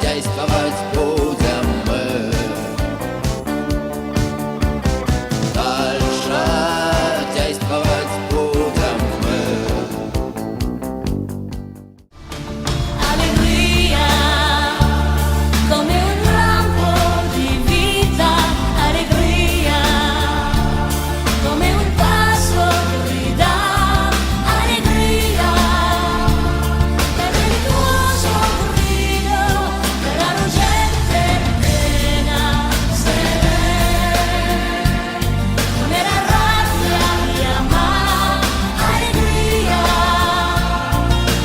действовать будем мы. Дальше действовать будем мы. Allegria, come un lampo di vita, allegria, come un passo che grida, allegria, per il tuo sorriso, per la gente piena, come la rabbia di amare, allegria,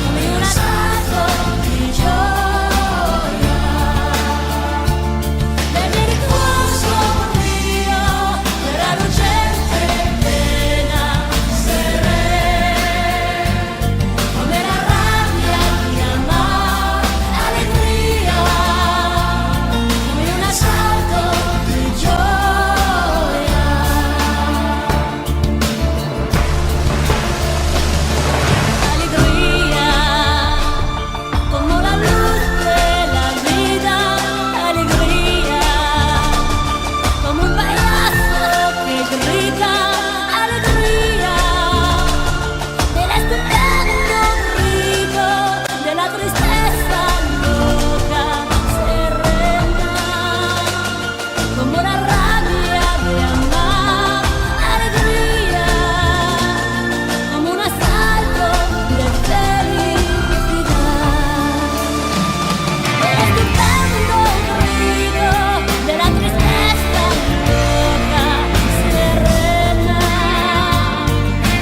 come un assalto di gioia, per il tuo sorriso, per la gente piena, come la rabbia di amare, allegria, come un assalto di gioia. Allegria, como la luz de la vida, allegria, como un payaso que grita, alegría, del estupendo grito, de la tristeza loca, serena, como la rabia de amar, alegría, como un asalto de felicidad, del estupendo grito, de la tristeza loca, serena,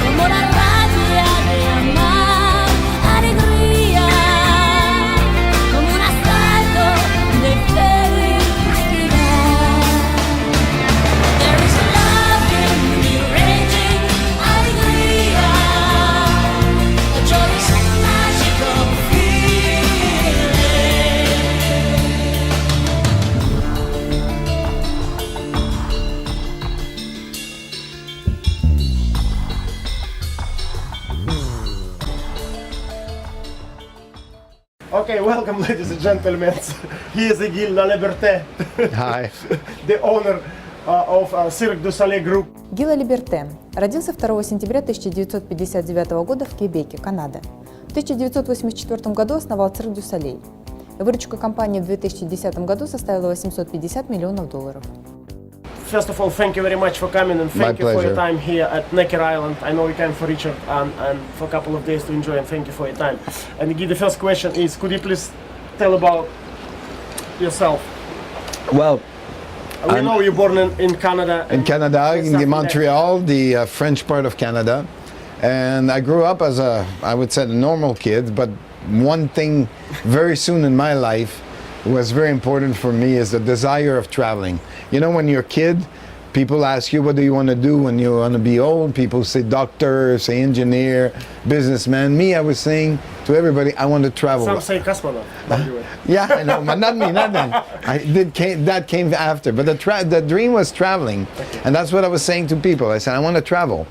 como la rabia de amar, alegría, como un asalto de felicidad. There is love in the raging, alegría, a joyous and magical feeling. Okay, welcome, ladies and gentlemen. He is Gil Laliberte, Hi. the owner of Cirque du Soleil Group. Гил Лалиберте родился 2 сентября 1959 года в Квебеке, Канада. В 1984 году основал Cirque du Soleil. Выручка компании в 2010 году составила $850 миллионов. First of all, thank you very much for coming and My thank you for your pleasure. time here at Necker Island. I know you came for Richard and for a couple of days to enjoy, and thank you for your time. And Gil, the first question is, could you please tell about yourself? Well, We know you're born in Canada. in Canada, in the Montreal, the French part of Canada, and I grew up as I would say, a normal kid. But one thing, very soon in my life, was very important for me is the desire of traveling. You know, when you're a kid, people ask you, what do you want to do when you want to be old? People say doctor, say engineer, businessman. Me, I was saying to everybody, I want to travel. Some say cosmonaut. by the way. Yeah, I know, but not me, not then. That came after. But the dream was traveling, and that's what I was saying to people. I said, I want to travel.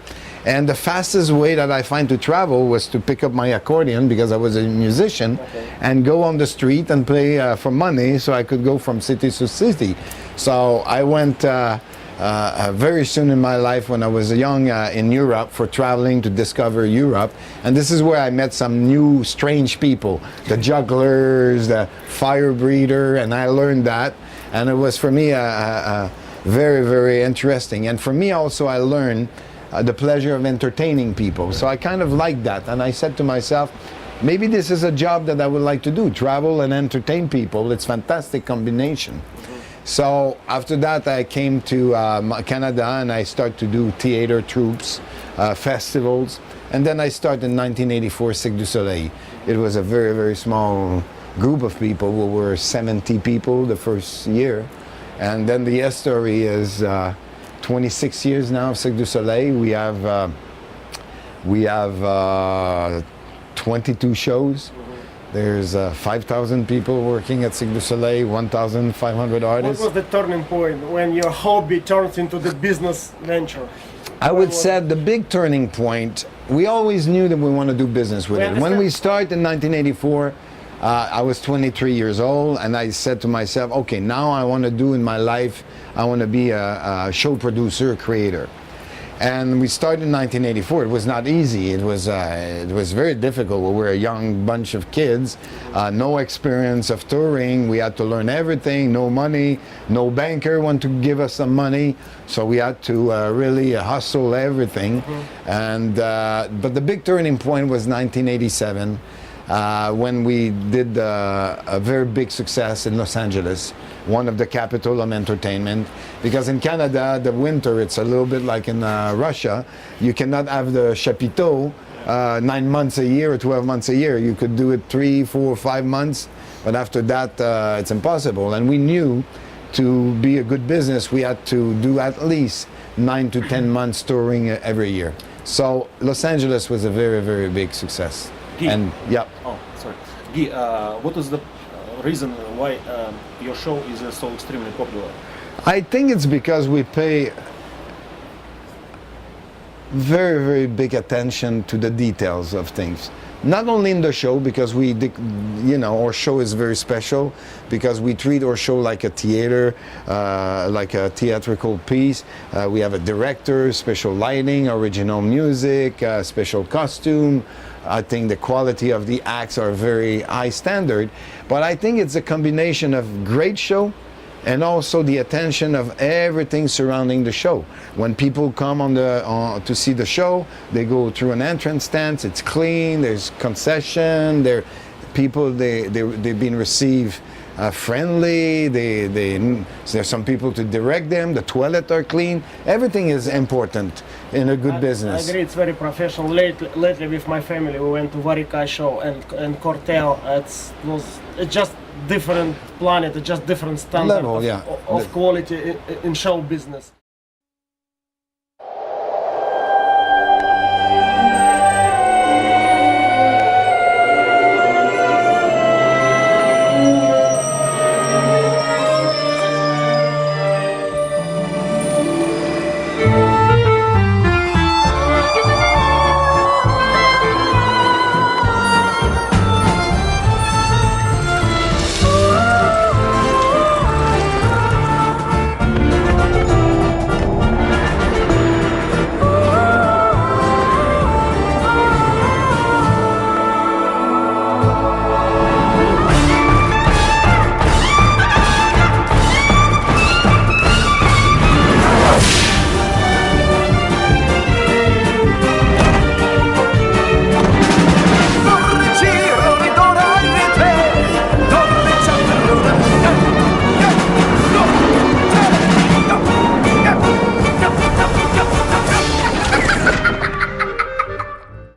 And the fastest way that I find to travel was to pick up my accordion, because I was a musician, and go on the street and play for money, so I could go from city to city. So I went very soon in my life, when I was young, in Europe, for traveling to discover Europe. And this is where I met some new strange people, the jugglers, the fire breather, and I learned that. And it was for me very, very interesting. And for me also, I learned the pleasure of entertaining people. So I kind of liked that. And I said to myself, maybe this is a job that I would like to do, travel and entertain people. It's a fantastic combination. So after that, I came to Canada, and I started to do theater troupes, festivals. And then I started in 1984 Cirque du Soleil. It was a very, very small group of people. We were 70 people the first year. And then the story is 26 years now of Cirque du Soleil. We have 22 shows. There's 5,000 people working at Cirque du Soleil, 1,500 artists. What was the turning point when your hobby turned into the business venture? I would say the big turning point, we always knew that we want to do business with it. When we started in 1984, I was 23 years old, and I said to myself, okay, now I want to do in my life, I want to be a show producer, creator. And we started in 1984. It was not easy. It was very difficult. We were a young bunch of kids, no experience of touring. We had to learn everything. No money. No banker wanted to give us some money, so we had to really hustle everything. And but the big turning point was 1987. When we did a very big success in Los Angeles, one of the capital of entertainment. Because in Canada, the winter, it's a little bit like in Russia. You cannot have the chapiteau 9 months a year or 12 months a year. You could do it 3, 4, 5 months, but after that, it's impossible. And we knew to be a good business, we had to do at least 9 to 10 months touring every year. So Los Angeles was a very, very big success. Guy. And yeah. Oh, sorry. Guy, what is the reason why your show is so extremely popular? I think it's because we pay very, very big attention to the details of things. Not only in the show, because our show is very special, because we treat our show like a theater, like a theatrical piece. We have a director, special lighting, original music, special costume. I think the quality of the acts are very high standard, but I think it's a combination of great show and also the attention of everything surrounding the show. When people come to see the show, they go through an entrance stand. It's clean. There's concession. They've been received friendly. There's some people to direct them. The toilets are clean. Everything is important in a good business. I agree, it's very professional. Lately with my family, we went to Varika show and Cortel. It's just different planet, it's just different standard Level, yeah. of quality in show business.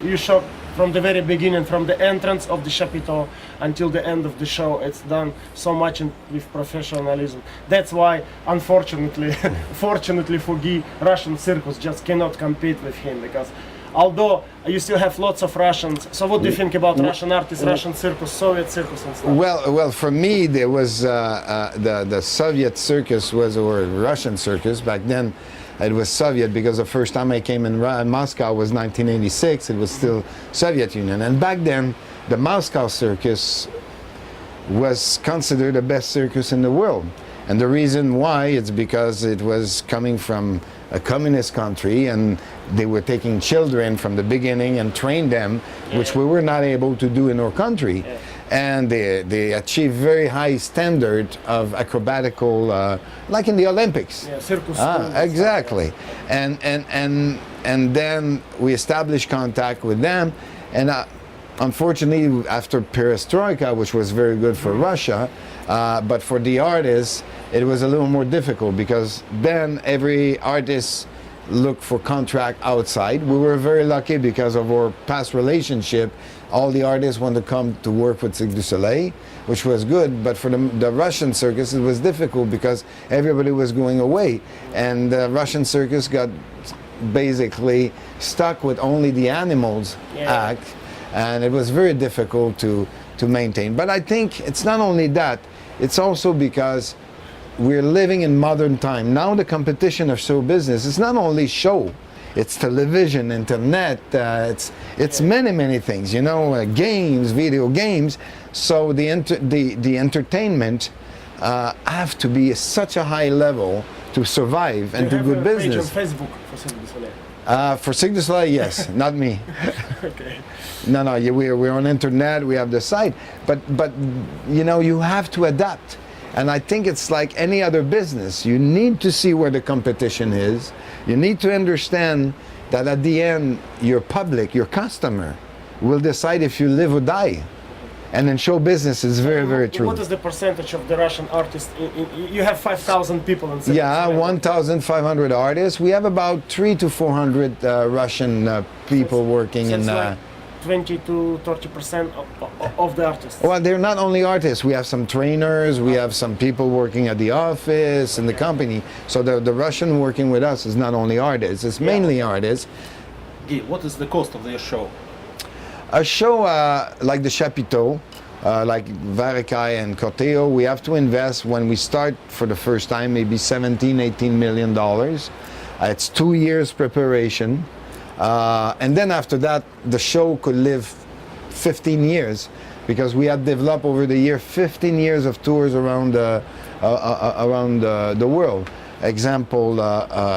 You shot from the very beginning, from the entrance of the chapiteau until the end of the show. It's done so much with professionalism. That's why, unfortunately, fortunately for Guy, Russian circus just cannot compete with him, because although you still have lots of Russians. So what do you think about Russian artists, Russian circus, Soviet circus and stuff? Well, for me, there was the Soviet circus or Russian circus back then. It was Soviet because the first time I came in Moscow was 1986. It was still Soviet Union, and back then the Moscow circus was considered the best circus in the world. And the reason why is because it was coming from a communist country, and they were taking children from the beginning and trained them, which we were not able to do in our country. And they achieved very high standard of acrobatical, like in the Olympics. Yeah, circus. Exactly. And then we established contact with them, and unfortunately, after Perestroika, which was very good for Russia, but for the artists, it was a little more difficult, because then every artist looked for contract outside. We were very lucky because of our past relationship. All the artists wanted to come to work with Cirque du Soleil, which was good, but for the Russian circus, it was difficult because everybody was going away, and the Russian circus got basically stuck with only the animals act, and it was very difficult to maintain. But I think it's not only that, it's also because we're living in modern time. Now the competition of show business is not only show, it's television, internet, it's many things. You know, games, video games. So the entertainment have to be such a high level to survive and You do have good a business. page on Facebook for Cirque du Soleil. For Cirque du Soleil, yes, not me. Okay. No, we're on internet. We have the site, but you know, you have to adapt. And I think it's like any other business. You need to see where the competition is. You need to understand that at the end, your public, your customer, will decide if you live or die. And in show business, it's very true. What is the percentage of the Russian artists? You have 5,000 people in Cirque du Yeah, Soleil. 1,500 artists. We have about 300 to 400 Russian people working So in. it's like 20 to 30% of the artists. Well, they're not only artists. We have some trainers. We have some people working at the office in the company. So the Russian working with us is not only artists. It's mainly artists. Guy, what is the cost of their show? A show like the Chapiteau, like Varikai and Corteo, we have to invest when we start for the first time, maybe 17, 18 million dollars. It's 2 years preparation. And then after that, the show could live 15 years because we had developed over the year 15 years of tours around the world. Example,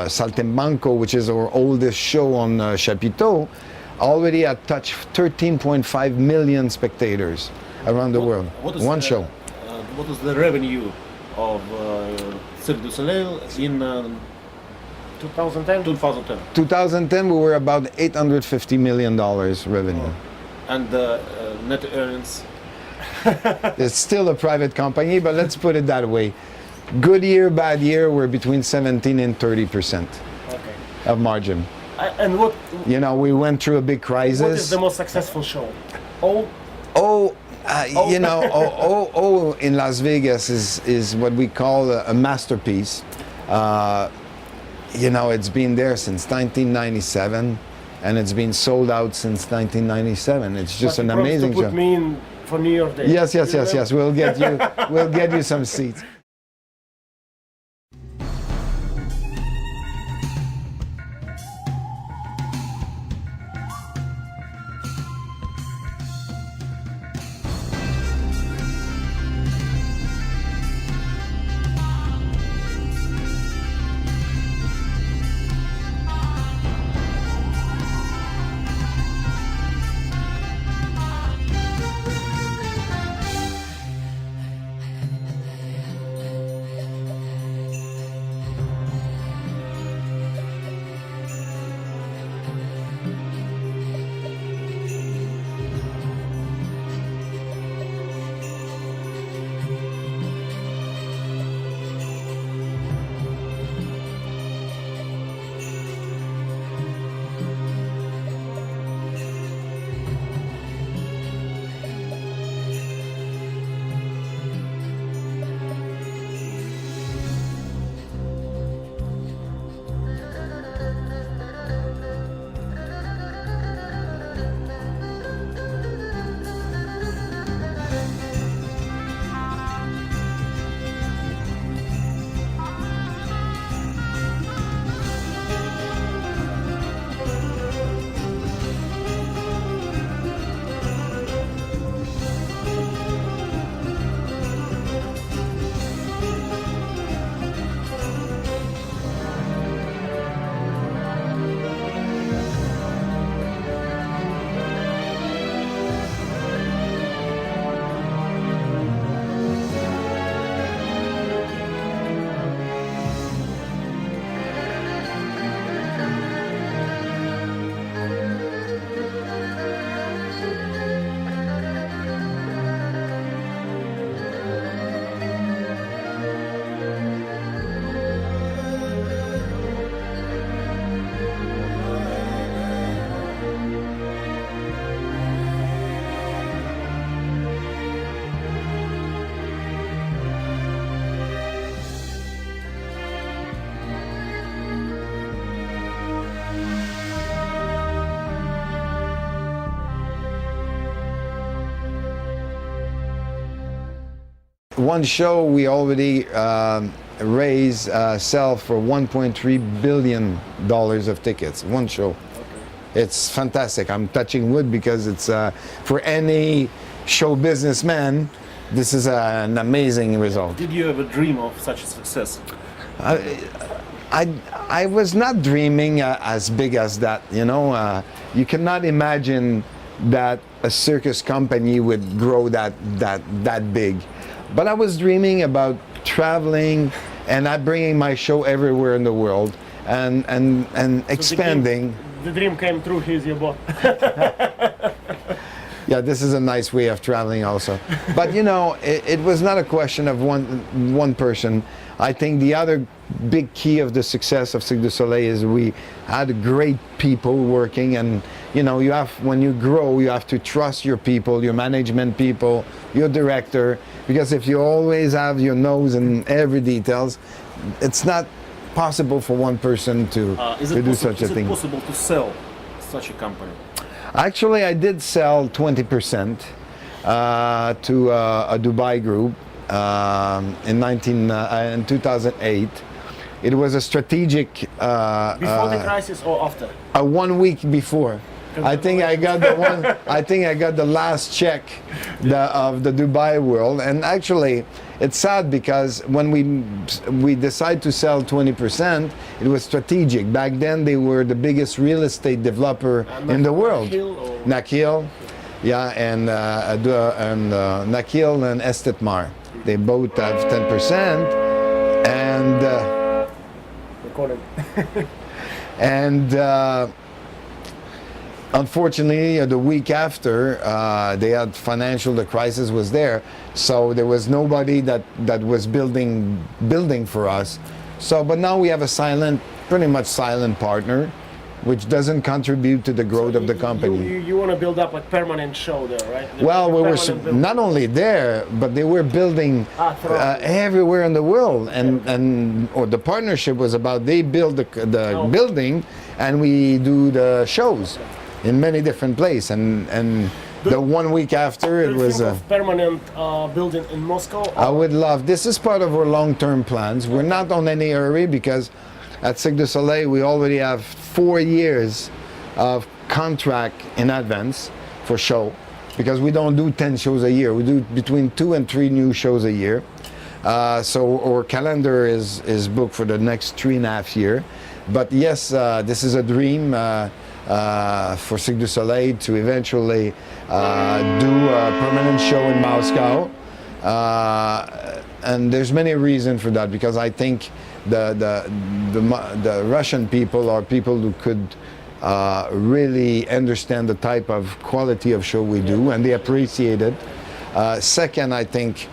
Saltimbanco, which is our oldest show on Chapiteau, already had touched 13.5 million spectators around the world. What is One the- show. What is the revenue of Cirque du Soleil in 2010? 2010? 2010, we were about $850 million revenue. And net earnings? It's still a private company, but let's put it that way. Good year, bad year, we're between 17 and 30% Okay. of margin. And what You know, we went through a big crisis. what is the most successful show? All You know, in Las Vegas is what we call a masterpiece. You know, it's been there since 1997, and it's been sold out since 1997. It's just but an you promised amazing to put show. me in for New York Day. Yes. We'll get you some seats. One show we already sell for $1.3 billion of tickets. One show. It's fantastic. I'm touching wood because it's for any show businessman, this is an amazing result. Did you ever dream of such a success? I was not dreaming as big as that, you know. You cannot imagine that a circus company would grow that big. But I was dreaming about traveling and bringing my show everywhere in the world and expanding. The dream came true. He's your boss. Yeah, this is a nice way of traveling also. But you know, it was not a question of one person. I think the other big key of the success of Cirque du Soleil is we had great people working, and you know, when you grow, you have to trust your people, your management people, your director, because if you always have your nose in every details, it's not possible for one person to do such a thing. Is it possible to sell such a company? Actually, I did sell 20% to a Dubai group in 2008. It was a strategic. Before the crisis or after? 1 week before. I think I got the one. I think I got the last check of the Dubai world, and actually, it's sad because when we decided to sell 20%, it was strategic. Back then, they were the biggest real estate developer in the world. Nakhil, yeah, and Nakhil and Estetmar. They both have 10%, and unfortunately, the week after, they had the crisis was there, so there was nobody that was building for us. So, but now we have a pretty much silent partner, which doesn't contribute to the growth of the company. You want to build up a permanent show there, right? Well, we were not only there, but they were building everywhere in the world, and the partnership was about they build the building, and we do the shows in many different places, and the 1 week after it was a permanent building in Moscow. I would love. This is part of our long-term plans. We're not on any hurry because at Cirque du Soleil we already have 4 years of contract in advance for show, because we don't do 10 shows a year. We do between 2 and 3 new shows a year. So our calendar is booked for the next 3.5 years. But yes, this is a dream. For Cirque du Soleil to eventually do a permanent show in Moscow, and there's many reasons for that, because I think the Russian people are people who could really understand the type of quality of show we do, and they appreciate it. Second, I think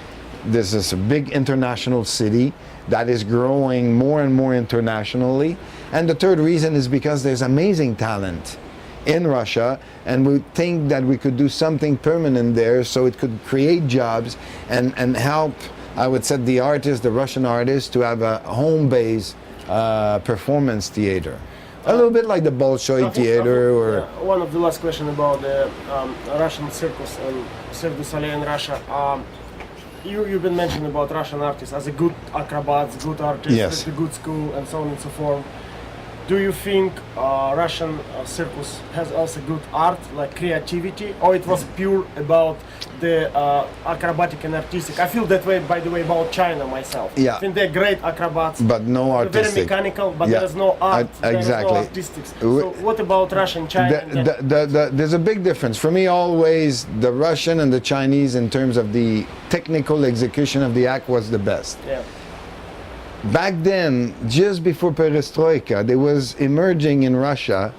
this is a big international city that is growing more and more internationally. And the third reason is because there's amazing talent in Russia, and we think that we could do something permanent there, so it could create jobs and help, I would say, the artists, the Russian artists, to have a home-based performance theater. A little bit like the Bolshoi Theater. Or one of the last questions about the Russian circus and Cirque du Soleil in Russia. You've been mentioning about Russian artists as a good acrobats, good artists, yes, with a good school, and so on and so forth. Do you think Russian circus has also good art, like creativity, or it was pure about the acrobatic and artistic? I feel that way, by the way, about China myself. Yeah. I think they're great acrobats, but no artistic. Very mechanical, but Yeah. there's no art, Exactly. there's no artistics. So what about Russia and China? There's a big difference. For me, always, the Russian and the Chinese, in terms of the technical execution of the act, was the best. Yeah. Back then, just before Perestroika, there was emerging in Russia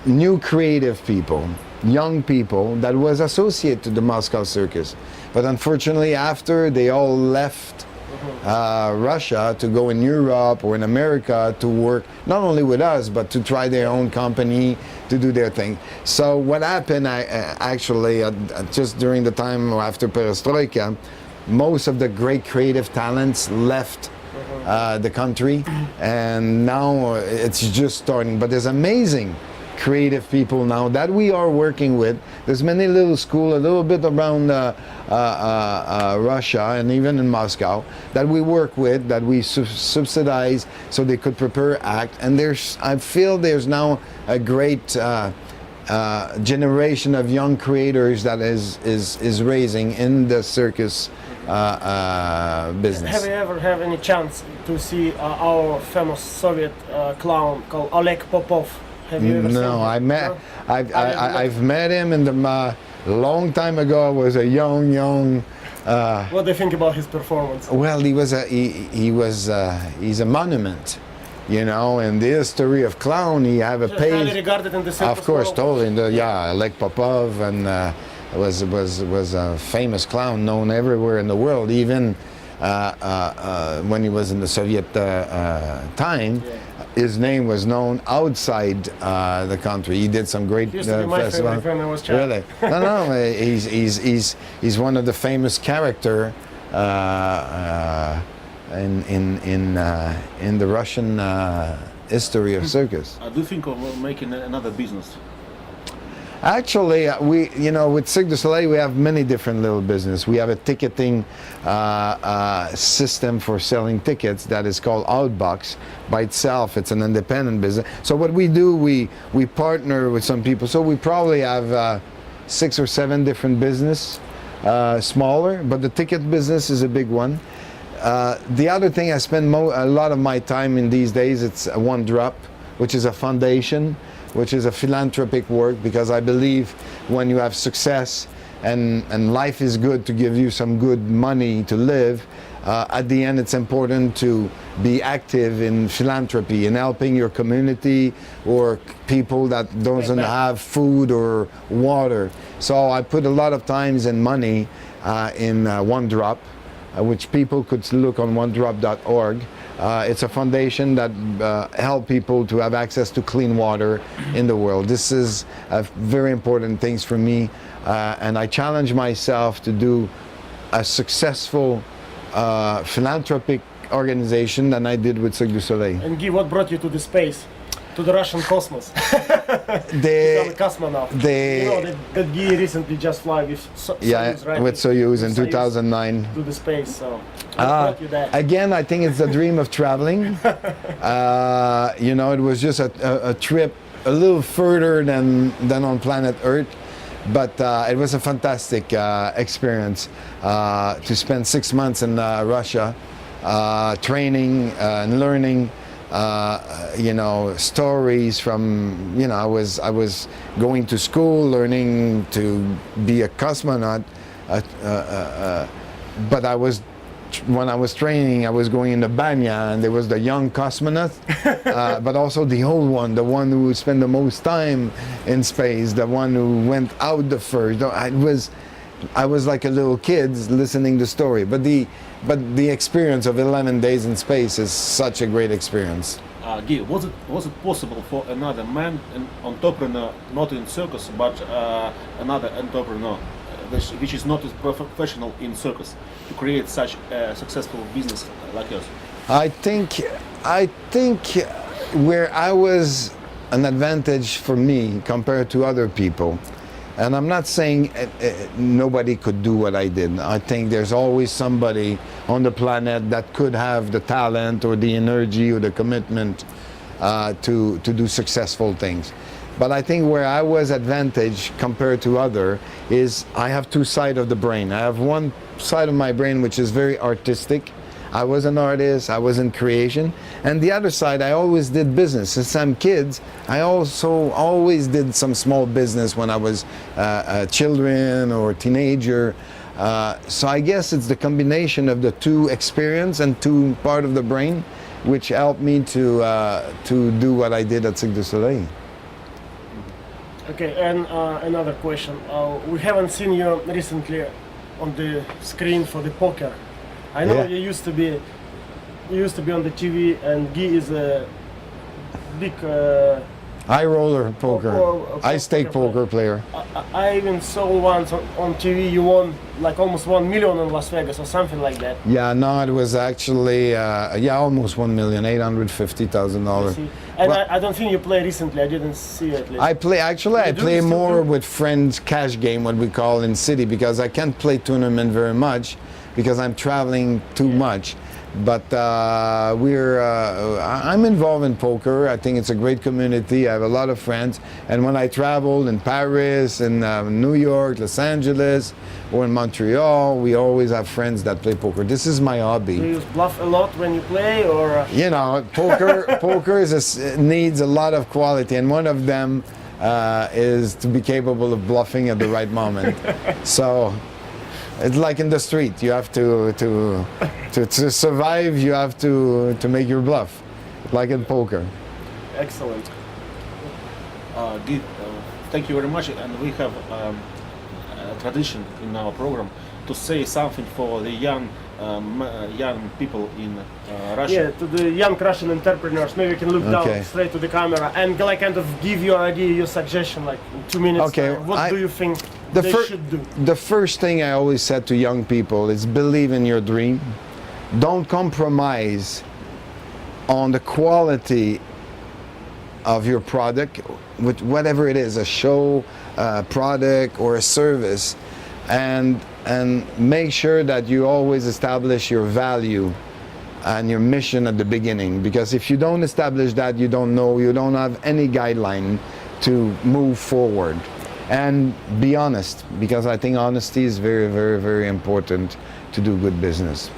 new creative people, young people that was associated to the Moscow Circus. But unfortunately, after they all left Russia to go in Europe or in America to work, not only with us, but to try their own company, to do their thing. So what happened, actually, just during the time after Perestroika, most of the great creative talents left the country, and now it's just starting. But there's amazing creative people now that we are working with. There's many little schools, a little bit around Russia and even in Moscow that we work with, that we subsidize so they could prepare act. And I feel there's now a great generation of young creators that is raising in the circus business. Have you ever had any chance to see our famous Soviet clown called Oleg Popov? Have you ever seen No, him? I met. No? I've met him in the long time ago. I was a young. What do you think about his performance? Well, he's a monument, you know. In the history of clown, he have a Just highly page. regarded in the circus Of course, world. totally. Oleg Popov and was a famous clown known everywhere in the world, even when he was in the Soviet time. His name was known outside the country. He did some great He used to be my festivals. favorite when I was child. Really? No. He's one of the famous character in the Russian history of circus. I do think of making another business. Actually, with Cirque du Soleil, we have many different little business. We have a ticketing system for selling tickets that is called Outbox. By itself, it's an independent business. So what we do, we partner with some people. So we probably have 6 or 7 different business, smaller, but the ticket business is a big one. The other thing I spend a lot of my time in these days, it's One Drop, which is a foundation, which is a philanthropic work, because I believe when you have success and life is good to give you some good money to live, at the end it's important to be active in philanthropy and helping your community or people that doesn't have food or water. So I put a lot of times and money in One Drop, which people could look on onedrop.org. It's a foundation that help people to have access to clean water in the world. This is a very important things for me, and I challenge myself to do a successful philanthropic organization than I did with Cirque du Soleil. And Guy, what brought you to the space? To the Russian cosmos? Become a cosmonaut. You know that Guy recently just fly with Soyuz, right? With Soyuz in Soyuz 2009. to the space, so what brought you there? Again, I think it's the dream of traveling. It was just a trip a little further than on planet Earth, but it was a fantastic experience to spend 6 months in Russia, training and learning. Stories from, I was going to school, learning to be a cosmonaut, but when I was training, I was going in the banya, and there was the young cosmonaut, but also the old one, the one who spent the most time in space, the one who went out the first. I was like a little kid listening to the story, but the experience of 11 days in space is such a great experience. Guy, was it possible for another man, an entrepreneur, not in circus, but another entrepreneur, which is not as professional in circus, to create such a successful business like yours? I think where I was an advantage for me compared to other people, and I'm not saying nobody could do what I did. I think there's always somebody on the planet that could have the talent or the energy or the commitment to do successful things. But I think where I was advantage compared to other is I have 2 sides of the brain. I have one side of my brain which is very artistic. I was an artist, I was in creation. And the other side, I always did business. Since I'm kids, I also always did some small business when I was a children or teenager. So I guess it's the combination of the 2 experience and 2 part of the brain which helped me to do what I did at Cirque du Soleil. Okay, and another question. We haven't seen you recently on the screen for the poker. I know you used to be on the TV, and Guy is a big High roller poker. Ice stake poker player. I even saw once on TV you won like almost 1 million in Las Vegas or something like that. Yeah, no, it was actually almost $1,850,000. See? And Well- I don't think you play recently. I didn't see it. I play You do play still more do? with friends, cash game, what we call in city, because I can't play tournament very much because I'm traveling too much. But I'm involved in poker. I think it's a great community. I have a lot of friends, and when I travel in Paris, in New York, Los Angeles, or in Montreal, we always have friends that play poker. This is my Do hobby. you bluff a lot when you play, or? You know, poker needs a lot of quality, and one of them is to be capable of bluffing at the right moment. So it's like in the street. You have to survive. You have to make your bluff, like in poker. Excellent. Guy, thank you very much. And we have a tradition in our program to say something for the young people in Russia. Yeah, to the young Russian entrepreneurs, maybe you can look Okay. down straight to the camera and like kind of give your idea, your suggestion, like in 2 minutes. Okay, time. What I- do you think The, they fir- should do? the first thing I always said to young people is believe in your dream. Don't compromise on the quality of your product, with whatever it is, a show, a product, or a service, and make sure that you always establish your value and your mission at the beginning, because if you don't establish that, you don't have any guideline to move forward. And be honest, because I think honesty is very, very, very important to do good business.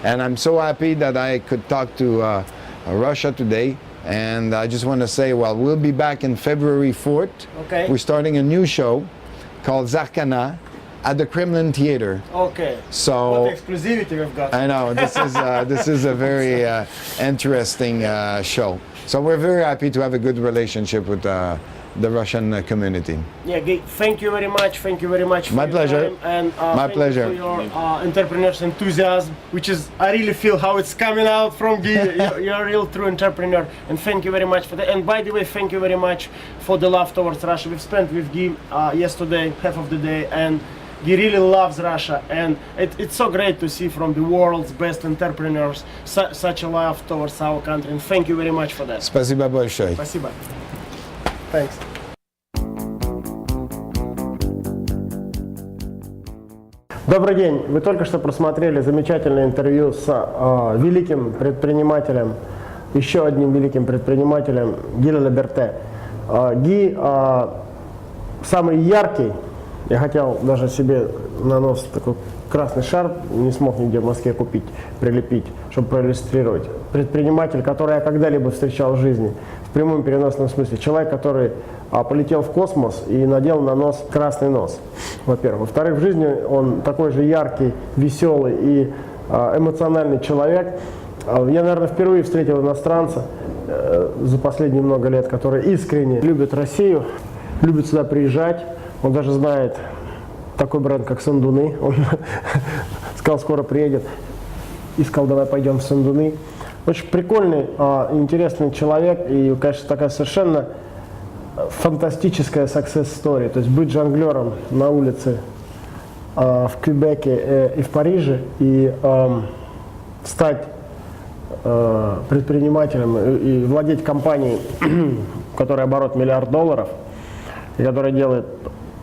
And I'm so happy that I could talk to Russia today. And I just want to say, well, we'll be back in February 4th. Okay. We're starting a new show called Zarkana at the Kremlin Theater. Okay. So What exclusivity we've got. I know this is a very interesting show. So we're very happy to have a good relationship with the Russian community. Yeah, Guy, thank you very much. Thank you very much. For My your pleasure. time and, My thank you pleasure. for your entrepreneur's enthusiasm, which is I really feel how it's coming out from Guy. You're a real true entrepreneur, and thank you very much for that. And by the way, thank you very much for the love towards Russia. We've spent with Guy yesterday half of the day, and He really loves Russia, and it's so great to see from the world's best entrepreneurs such a love towards our country. And thank you very much for that. Спасибо большое. Спасибо. Thanks. Добрый день. Вы только что просмотрели замечательное интервью с великим предпринимателем, еще одним великим предпринимателем Ги Laliberte. Ги самый яркий. Я хотел даже себе на нос такой красный шар, не смог нигде в Москве купить, прилепить, чтобы проиллюстрировать. Предприниматель, который я когда-либо встречал в жизни, в прямом переносном смысле. Человек, который полетел в космос и надел на нос красный нос, во-первых. Во-вторых, в жизни он такой же яркий, веселый и эмоциональный человек. Я, наверное, впервые встретил иностранца за последние много лет, который искренне любит Россию, любит сюда приезжать. Он даже знает такой бренд, как Сандуны. Он сказал, скоро приедет. И сказал, давай пойдем в Сандуны. Очень прикольный, интересный человек. И, конечно, такая совершенно фантастическая success story. То есть быть жонглером на улице в Квебеке и в Париже, и стать предпринимателем и владеть компанией, у которой оборот $1 миллиард, и которая делает,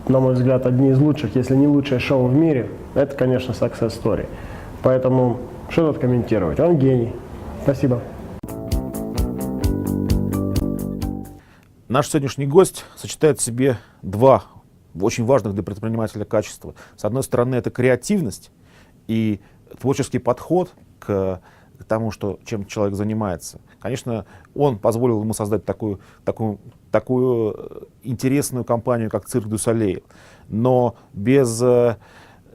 на мой взгляд, одни из лучших, если не лучшее шоу в мире, это, конечно, success story. Поэтому что тут комментировать? Он гений. Спасибо. Наш сегодняшний гость сочетает в себе два очень важных для предпринимателя качества. С одной стороны, это креативность и творческий подход к тому, чем человек занимается. Конечно, он позволил ему создать такую интересную компанию, как Цирк дю Солей. Но без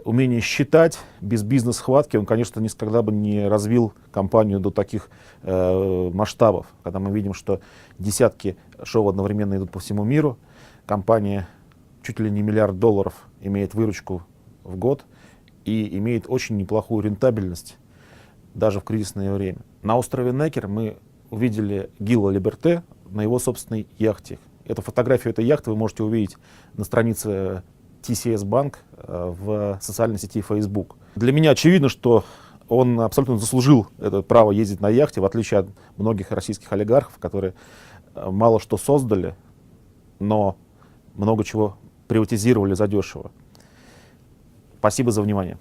умения считать, без бизнес-хватки он, конечно, никогда бы не развил компанию до таких масштабов. Когда мы видим, что десятки шоу одновременно идут по всему миру, компания чуть ли не $1 миллиард имеет выручку в год и имеет очень неплохую рентабельность даже в кризисное время. На острове Некер мы увидели Ги Laliberte на его собственной яхте. Эту фотографию этой яхты вы можете увидеть на странице TCS Bank в социальной сети Facebook. Для меня очевидно, что он абсолютно заслужил это право ездить на яхте, в отличие от многих российских олигархов, которые мало что создали, но много чего приватизировали задешево. Спасибо за внимание.